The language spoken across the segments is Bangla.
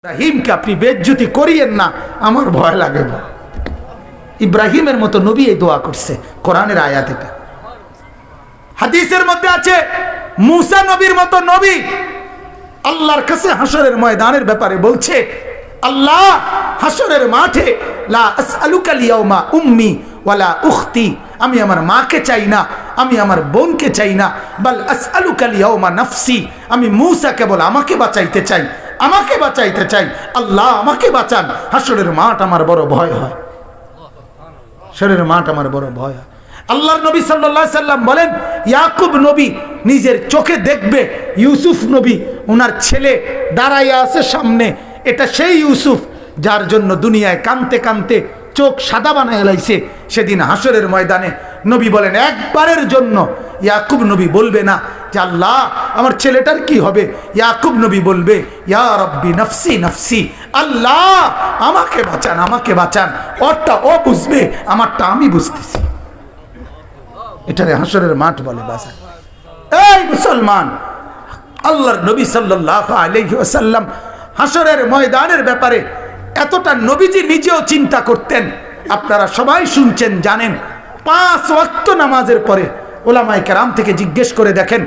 ইব্রাহিমকে আপনি বেজ্জতি করিয়েন না, আমার ভয় লাগে। ইব্রাহিমের মতো নবী এই দোয়া করছে, কোরআনের আয়াত এটা। হাদিসের মধ্যে আছে মুসা নবীর মতো নবী আল্লাহর কাছে হাসরের ময়দানের ব্যাপারে বলছে, আল্লাহ হাসরের মাঠে লা আসআলুকা লিয়াউমা উম্মি ওয়ালা উখতি, আমি আমার মাকে চাই না, আমি আমার বোনকে চাই না, বাল আসআলুকা লিয়াউমা নাফসি, আমি মুসা কেবল আমাকে বাঁচাইতে চাই, আমাকে বাঁচাইতে চাই। আল্লাহ আমাকে বাঁচান, হাসরের মাঠ আমার বড় ভয় হয়, হাসরের মাঠ আমার বড় ভয় হয়। আল্লাহর নবী সাল্লাল্লাহু আলাইহি সাল্লাম বলেন, ইয়াকুব নবী নিজের চোখে দেখবে ইউসুফ নবী ওনার ছেলে দাঁড়াইয়া আছে সামনে, এটা সেই ইউসুফ যার জন্য দুনিয়ায় কানতে কানতে চোখ সাদা বানায় লাইছে। সেদিন হাসরের ময়দানে নবী বলেন, একবারের জন্য ইয়াকুব নবী বলবে না যে আল্লাহ আমার ছেলেটার কি হবে, ইয়াকুব নবী বলবে ইয়া রব্বি নফসি নফসি, আল্লাহ আমাকে বাঁচান, আমাকে বাঁচান। ওরটা ও বুঝবে, আমারটা আমি বুঝতেছি। এটারে হাসরের মাঠ বলে। বাঁচান এই মুসলমান, আল্লাহর নবী সাল্লাল্লাহু আলাইহি ওয়াসাল্লাম হাসরের ময়দানের ব্যাপারে এতটা নবীজি নিজেও চিন্তা করতেন। আপনারা সবাই শুনছেন, জানেন, 5 ওয়াক্ত নামাজের পরে ওলামায়ে কেরাম থেকে জিজ্ঞেস করে দেখেন,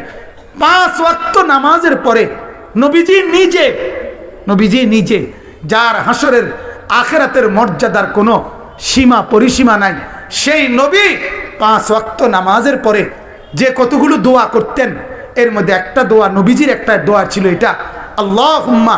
5 ওয়াক্ত নামাজের পরে নবীজি নিজে যার হাসরের আখিরাতের মর্যাদার কোনো সীমা পরিসীমা নাই, সেই নবী 5 ওয়াক্ত নামাজের পরে যে কতগুলো দোয়া করতেন, এর মধ্যে একটা দোয়া নবীজির একটা দোয়া ছিল, এটা আল্লাহুম্মা